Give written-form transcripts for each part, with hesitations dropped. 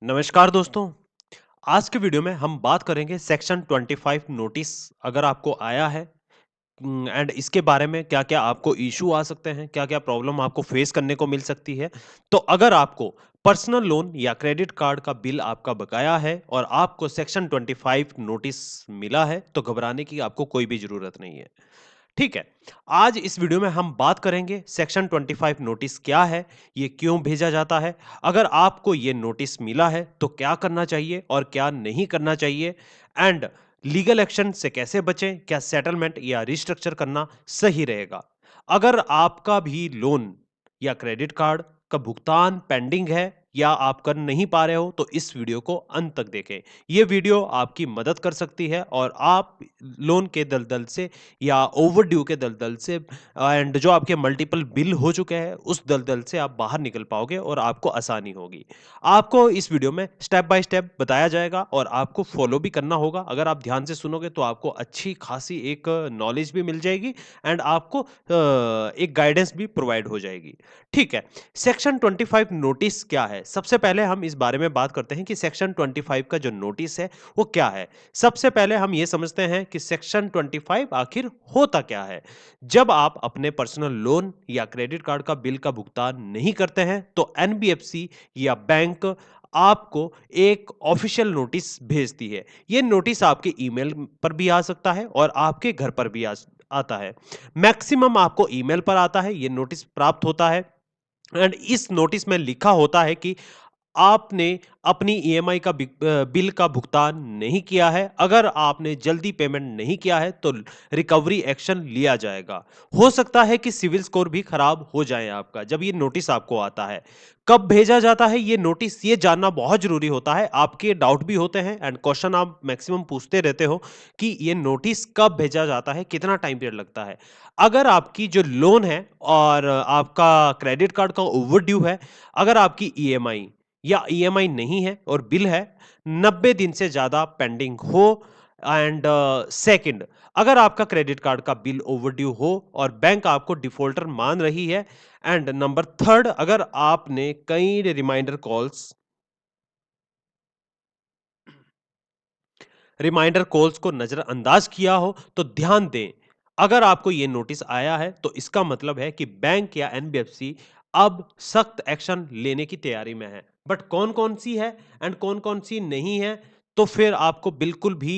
नमस्कार दोस्तों। आज के वीडियो में हम बात करेंगे सेक्शन 25 नोटिस अगर आपको आया है एंड इसके बारे में क्या-क्या आपको इश्यू आ सकते हैं, क्या-क्या प्रॉब्लम आपको फेस करने को मिल सकती है। तो अगर आपको पर्सनल लोन या क्रेडिट कार्ड का बिल आपका बकाया है और आपको सेक्शन 25 नोटिस मिला है, तो घबराने की आपको कोई भी ज़रूरत नहीं है। ठीक है, आज इस वीडियो में हम बात करेंगे सेक्शन 25 नोटिस क्या है, ये क्यों भेजा जाता है, अगर आपको ये नोटिस मिला है तो क्या करना चाहिए और क्या नहीं करना चाहिए एंड लीगल एक्शन से कैसे बचें, क्या सेटलमेंट या रिस्ट्रक्चर करना सही रहेगा। अगर आपका भी लोन या क्रेडिट कार्ड का भुगतान पेंडिंग है या आप कर नहीं पा रहे हो तो इस वीडियो को अंत तक देखें। ये वीडियो आपकी मदद कर सकती है और आप लोन के दलदल से या ओवरड्यू के दलदल से एंड जो आपके मल्टीपल बिल हो चुके हैं उस दलदल से आप बाहर निकल पाओगे और आपको आसानी होगी। आपको इस वीडियो में स्टेप बाय स्टेप बताया जाएगा और आपको फॉलो भी करना होगा। अगर आप ध्यान से सुनोगे तो आपको अच्छी खासी एक नॉलेज भी मिल जाएगी एंड आपको एक गाइडेंस भी प्रोवाइड हो जाएगी। ठीक है, सेक्शन 25 नोटिस क्या है? सबसे पहले हम इस बारे में बात करते हैं कि सेक्शन 25 का जो नोटिस है वो क्या है? सबसे पहले हम ये समझते हैं कि सेक्शन 25 आखिर होता क्या है। जब आप अपने पर्सनल लोन या क्रेडिट कार्ड का बिल का भुगतान नहीं करते हैं तो एनबीएफसी या बैंक आपको एक ऑफिशियल नोटिस भेजती है। ये नोटिस आपके ईमेल पर भी आ सकता है और आपके घर पर भी आता है। मैक्सिमम आपको ईमेल पर आता है, ये नोटिस प्राप्त होता है एंड इस नोटिस में लिखा होता है कि आपने अपनी ईएमआई का बिल का भुगतान नहीं किया है। अगर आपने जल्दी पेमेंट नहीं किया है तो रिकवरी एक्शन लिया जाएगा। हो सकता है कि सिविल स्कोर भी खराब हो जाए आपका जब ये नोटिस आपको आता है। कब भेजा जाता है ये नोटिस ये जानना बहुत ज़रूरी होता है। आपके डाउट भी होते हैं एंड क्वेश्चन आप मैक्सिमम पूछते रहते हो कि ये नोटिस कब भेजा जाता है, कितना टाइम पीरियड लगता है। अगर आपकी जो लोन है और आपका क्रेडिट कार्ड का ओवरड्यू है, अगर आपकी ईएमआई या ईएमआई नहीं है और बिल है 90 दिन से ज़्यादा पेंडिंग हो एंड सेकंड अगर आपका क्रेडिट कार्ड का बिल ओवरड्यू हो और बैंक आपको डिफॉल्टर मान रही है एंड नंबर थर्ड अगर आपने कई रिमाइंडर कॉल्स को नजरअंदाज किया हो तो ध्यान दें अगर आपको ये नोटिस आया है तो इसका मतलब है कि बैंक या एनबीएफसी अब सख्त एक्शन लेने की तैयारी में है बट कौन कौन सी है एंड कौन कौन सी नहीं है तो फिर आपको बिल्कुल भी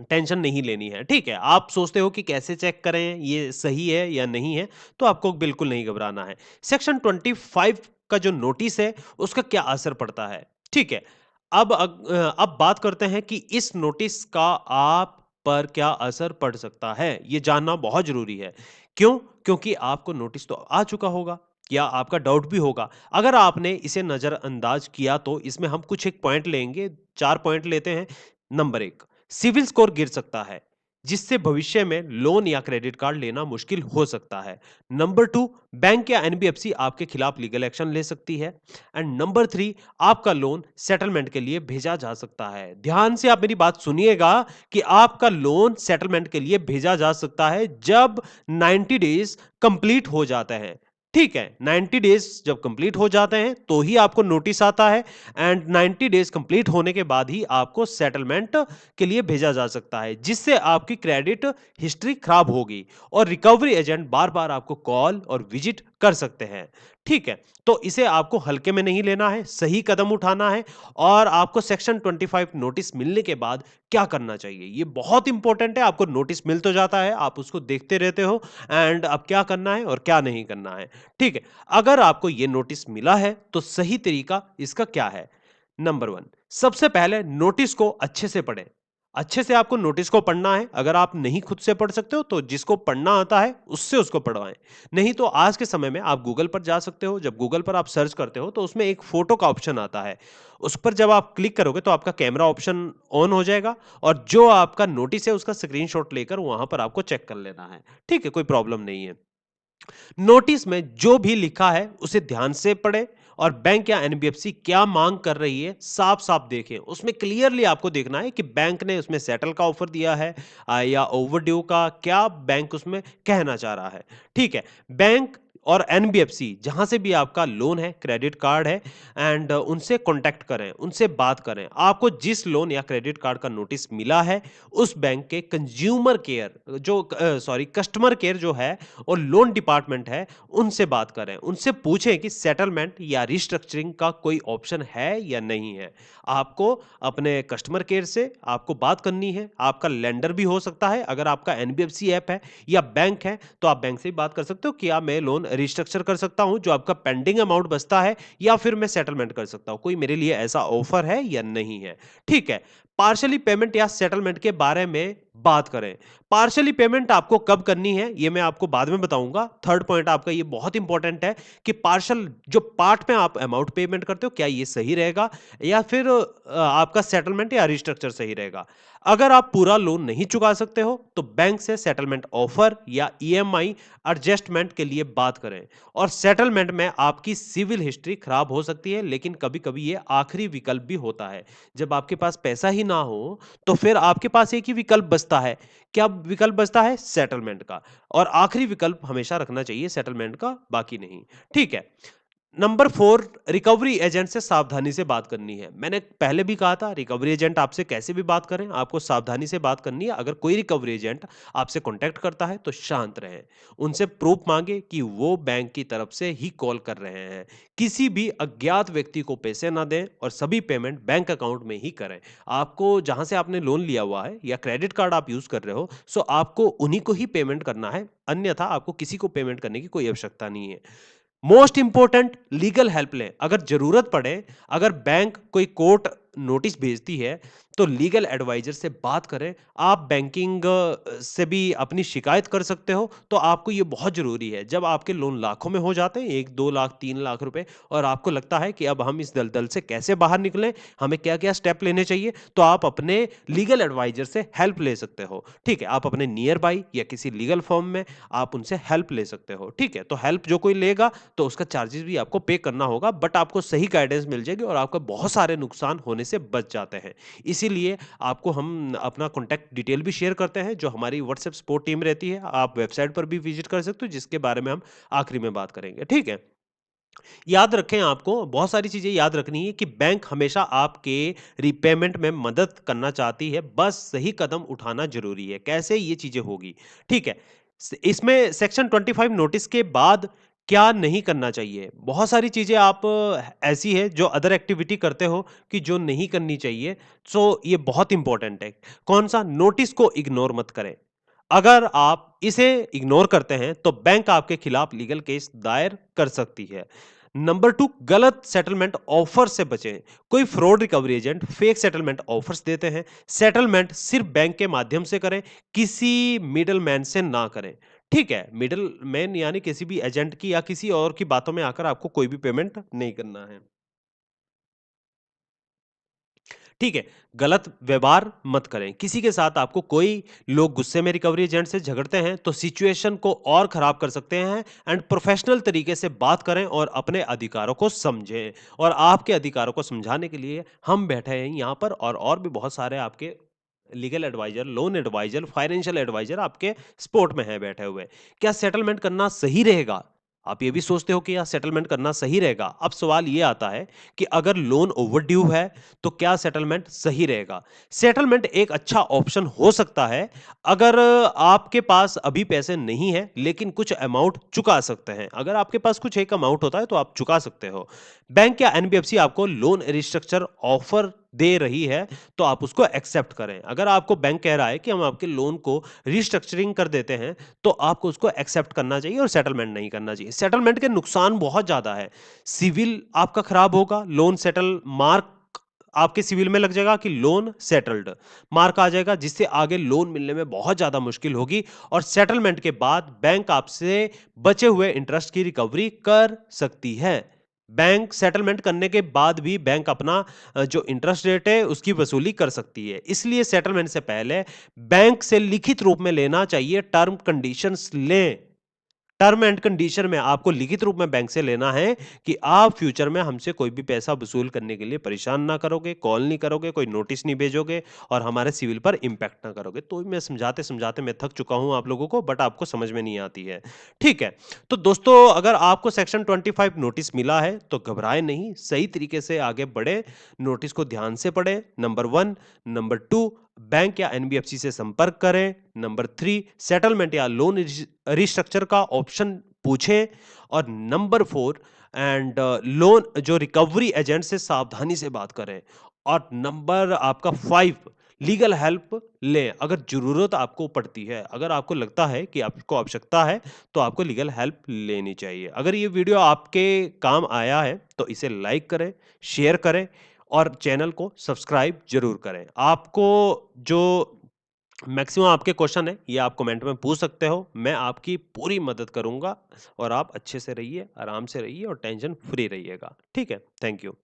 टेंशन नहीं लेनी है, ठीक है? आप सोचते हो कि कैसे चेक करें, ये सही है या नहीं है, तो आपको बिल्कुल नहीं घबराना है। सेक्शन 25 का जो नोटिस है, उसका क्या असर पड़ता है, ठीक है? अब बात करते हैं कि इस नोटिस का आप पर क्या असर पड़ सकता है, ये जानना बहुत ज़रूरी है। क्यों? क्योंकि आपको नोटिस तो आ चुका होगा या आपका डाउट भी होगा। अगर आपने इसे नज़रअंदाज किया, तो इसमें हम कुछ एक पॉइंट लेंगे, 4 पॉइंट लेते हैं। नंबर 1 सिविल स्कोर गिर सकता है जिससे भविष्य में लोन या क्रेडिट कार्ड लेना मुश्किल हो सकता है। नंबर 2 बैंक या एनबीएफसी आपके खिलाफ लीगल एक्शन ले सकती है एंड नंबर 3 आपका लोन सेटलमेंट के लिए भेजा जा सकता है। ध्यान से आप मेरी बात सुनिएगा कि आपका लोन सेटलमेंट के लिए भेजा जा सकता है जब 90 डेज कंप्लीट हो जाते हैं। ठीक है, 90 डेज जब कंप्लीट हो जाते हैं तो ही आपको नोटिस आता है एंड 90 डेज कंप्लीट होने के बाद ही आपको सेटलमेंट के लिए भेजा जा सकता है जिससे आपकी क्रेडिट हिस्ट्री खराब होगी और रिकवरी एजेंट बार-बार आपको कॉल और विजिट कर सकते हैं। ठीक है, तो इसे आपको हल्के में नहीं लेना है, सही कदम उठाना है और आपको सेक्शन 25 नोटिस मिलने के बाद क्या करना चाहिए? ये बहुत इंपॉर्टेंट है, आपको नोटिस मिल तो जाता है, आप उसको देखते रहते हो एंड अब क्या करना है और क्या नहीं करना है। ठीक है, अगर आपको ये नोटिस मिला है तो सही तरीका इसका क्या है? नंबर 1 सबसे पहले नोटिस को अच्छे से पढ़ें। अच्छे से आपको नोटिस को पढ़ना है। अगर आप नहीं खुद से पढ़ सकते हो तो जिसको पढ़ना आता है उससे उसको पढ़वाएँ। नहीं तो आज के समय में आप गूगल पर जा सकते हो। जब गूगल पर आप सर्च करते हो तो उसमें एक फ़ोटो का ऑप्शन आता है। उस पर जब आप क्लिक करोगे तो आपका कैमरा ऑप्शन ऑन हो जाएगा और जो आपका नोटिस है उसका स्क्रीनशॉट लेकर वहाँ पर आपको चेक कर लेना है। ठीक है? कोई प्रॉब्लम नहीं है। नोटिस में जो भी लिखा है उसे ध्यान से पढ़ें और बैंक या एनबीएफसी क्या मांग कर रही है साफ-साफ देखें। उसमें क्लियरली आपको देखना है कि बैंक ने उसमें सेटल का ऑफर दिया है या ओवरड्यू का क्या बैंक उसमें कहना चाह रहा है। ठीक है, बैंक और एनबीएफसी जहाँ से भी आपका लोन है, क्रेडिट कार्ड है एंड उनसे कॉन्टैक्ट करें, उनसे बात करें। आपको जिस लोन या क्रेडिट कार्ड का नोटिस मिला है, उस बैंक के कंज्यूमर केयर जो सॉरी कस्टमर केयर जो है और लोन डिपार्टमेंट है, उनसे बात करें। उनसे पूछें कि सेटलमेंट या रिस्ट्रक्चरिंग का कोई ऑप्शन है या नहीं है। आपको अपने कस्टमर केयर से आपको बात करनी है। आपका लेंडर भी हो सकता है, अगर आपका एनबीएफसी ऐप है या बैंक है, तो आप बैंक से भी बात कर सकते हो कि क्या मैं लोन रिस्ट्रक्चर कर सकता हूँ, जो आपका पेंडिंग अमाउंट बचता है या फिर मैं सेटलमेंट कर सकता हूँ। कोई मेरे लिए ऐसा ऑफर है या नहीं है। ठीक है। पार्शियली पेमेंट या सेटलमेंट के बारे में बात करें। पार्शियली पेमेंट आपको कब करनी है, ये मैं आपको बाद में बताऊंगा। थर्ड पॉइंट आपका ये बहुत इंपॉर्टेंट है कि पार्शियल जो पार्ट में आप अमाउंट पेमेंट करते हो, क्या ये सही रहेगा या फिर आपका सेटलमेंट या रिस्ट्रक्चर सही रहेगा। अगर आप पूरा लोन नहीं चुका सकते हो, तो बैंक से सेटलमेंट ऑफर या ईएमआई एडजस्टमेंट के लिए बात करें। और सेटलमेंट में आपकी सिविल हिस्ट्री खराब हो सकती है, लेकिन कभी-कभी ये आखिरी विकल्प भी होता है। जब आपके पास पैसा ही ना हो, तो फिर आपके पास एक ही विकल्प बचता है। क्या विकल्प बचता है? सेटलमेंट का। और आखिरी विकल्प हमेशा रखना चाहिए सेटलमेंट का, बाकी नहीं। ठीक है। नंबर 4 रिकवरी एजेंट से सावधानी से बात करनी है। मैंने पहले भी कहा था रिकवरी एजेंट आपसे कैसे भी बात करें, आपको सावधानी से बात करनी है। अगर कोई रिकवरी एजेंट आपसे कॉन्टैक्ट करता है तो शांत रहें। उनसे प्रूफ मांगे कि वो बैंक की तरफ से ही कॉल कर रहे हैं। किसी भी अज्ञात व्यक्ति को पैसे ना दें और सभी पेमेंट बैंक अकाउंट में ही करें। आपको जहां से आपने लोन लिया हुआ है या क्रेडिट कार्ड आप यूज कर रहे हो, सो आपको उन्हीं को ही पेमेंट करना है, अन्यथा आपको किसी को पेमेंट करने की कोई आवश्यकता नहीं है। मोस्ट इंपॉर्टेंट लीगल हेल्प लें। अगर जरूरत पड़े, अगर बैंक कोई कोर्ट नोटिस भेजती है, तो लीगल एडवाइजर से बात करें। आप बैंकिंग से भी अपनी शिकायत कर सकते हो, तो आपको ये बहुत जरूरी है। जब आपके लोन लाखों में हो जाते हैं, 1-2 लाख 3 लाख रुपए, और आपको लगता है कि अब हम इस दलदल से कैसे बाहर निकलें, हमें क्या क्या स्टेप लेने चाहिए, तो आप अपने लीगल एडवाइजर से हेल्प ले सकते हो। ठीक है। आप अपने नियर बाई या किसी लीगल फर्म में आप उनसे हेल्प ले सकते हो। ठीक है। तो हेल्प जो कोई लेगा, तो उसका चार्जेस भी आपको पे करना होगा, बट आपको सही गाइडेंस मिल जाएगी और आपका बहुत सारे नुकसान होने से बच जाते हैं। इसीलिए आपको हम अपना कॉन्टैक्ट डिटेल भी शेयर करते हैं, जो हमारी व्हाट्सएप सपोर्ट टीम रहती है। आप वेबसाइट पर भी विजिट कर सकते हो, जिसके बारे में हम आखिरी में बात करेंगे। ठीक है। याद रखें, आपको बहुत सारी चीजें याद रखनी है कि बैंक हमेशा आपके रिपेमेंट में मदद करना चाहती है, बस सही कदम उठाना जरूरी है। कैसे ये चीजें होगी? ठीक है। इसमें सेक्शन 25 नोटिस के बाद क्या नहीं करना चाहिए? बहुत सारी चीजें आप ऐसी है जो अदर एक्टिविटी करते हो कि जो नहीं करनी चाहिए। सो ये बहुत इंपॉर्टेंट है। कौन सा? नोटिस को इग्नोर मत करें। अगर आप इसे इग्नोर करते हैं, तो बैंक आपके खिलाफ लीगल केस दायर कर सकती है। नंबर 2, गलत सेटलमेंट ऑफर से बचें। कोई fraud recovery agent fake settlement offers देते हैं। सेटलमेंट सिर्फ बैंक के माध्यम से करें, किसी मिडल मैन से ना करें। ठीक है। मिडल मैन यानी किसी भी एजेंट की या किसी और की बातों में आकर आपको कोई भी पेमेंट नहीं करना है। ठीक है। गलत व्यवहार मत करें। किसी के साथ आपको कोई लोग गुस्से में रिकवरी एजेंट से झगड़ते हैं, तो सिचुएशन को और खराब कर सकते हैं। एंड प्रोफेशनल तरीके से बात करें और अपने अधिकारों को समझें। और आपके अधिकारों को समझाने के लिए हम बैठे हैं यहाँ पर, और भी बहुत सारे आपके legal adviser, loan adviser, financial adviser आपके सपोर्ट में हैं बैठे हुए। क्या सेटलमेंट करना सही रहेगा? आप ये भी सोचते हो कि यार सेटलमेंट करना सही रहेगा। अब सवाल ये आता है कि अगर लोन ओवरड्यू है, तो क्या सेटलमेंट सही रहेगा? सेटलमेंट एक अच्छा ऑप्शन हो सकता है, अगर आपके पास अभी पैसे नहीं है, लेकिन कुछ अमाउंट चुका सकते हैं। अगर आपके पास कुछ एक अमाउंट होता है, तो आप चुका सकते हो। बैंक या एनबीएफसी आपको लोन रिस्ट्रक्चर ऑफर दे रही है, तो आप उसको एक्सेप्ट करें। अगर आपको बैंक कह रहा है कि हम आपके लोन को रिस्ट्रक्चरिंग कर देते हैं, तो आपको उसको एक्सेप्ट करना चाहिए और सेटलमेंट नहीं करना चाहिए। सेटलमेंट के नुकसान बहुत ज्यादा है। सिविल आपका खराब होगा। लोन सेटल मार्क आपके सिविल में लग जाएगा कि लोन सेटल्ड मार्क आ जाएगा, जिससे आगे लोन मिलने में बहुत ज्यादा मुश्किल होगी। और सेटलमेंट के बाद बैंक आपसे बचे हुए इंटरेस्ट की रिकवरी कर सकती है। बैंक सेटलमेंट करने के बाद भी बैंक अपना जो इंटरेस्ट रेट है उसकी वसूली कर सकती है। इसलिए सेटलमेंट से पहले बैंक से लिखित रूप में लेना चाहिए, टर्म कंडीशंस लें। टर्म एंड कंडीशन में आपको लिखित रूप में बैंक से लेना है कि आप फ्यूचर में हमसे कोई भी पैसा वसूल करने के लिए परेशान ना करोगे, कॉल नहीं करोगे, कोई नोटिस नहीं भेजोगे और हमारे सिविल पर इम्पैक्ट ना करोगे। तो मैं समझाते-समझाते मैं थक चुका हूँ आप लोगों को, बट आपको समझ में नहीं आती है। ठीक है, तो दोस्तों अगर आपको सेक्शन 25 नोटिस मिला है तो घबराएँ नहीं, सही तरीके से आगे बढ़ें, नोटिस को ध्यान से पढ़ें, नंबर 1, नंबर 2 बैंक या एनबीएफसी से संपर्क करें, नंबर 3 सेटलमेंट या लोन रिस्ट्रक्चर का ऑप्शन पूछें और नंबर 4 एंड लोन जो रिकवरी एजेंट से सावधानी से बात करें और नंबर आपका 5 लीगल हेल्प लें अगर जरूरत आपको पड़ती है। अगर आपको लगता है कि आपको आवश्यकता है तो आपको लीगल हेल्प लेनी चाहिए। अगर ये वीडियो आपके काम आया है तो इसे लाइक करें, शेयर करें और चैनल को सब्सक्राइब जरूर करें। आपको जो मैक्सिमम आपके क्वेश्चन है ये आप कमेंट में पूछ सकते हो। मैं आपकी पूरी मदद करूंगा और आप अच्छे से रहिए, आराम से रहिए और टेंशन फ्री रहिएगा। ठीक है? Thank you.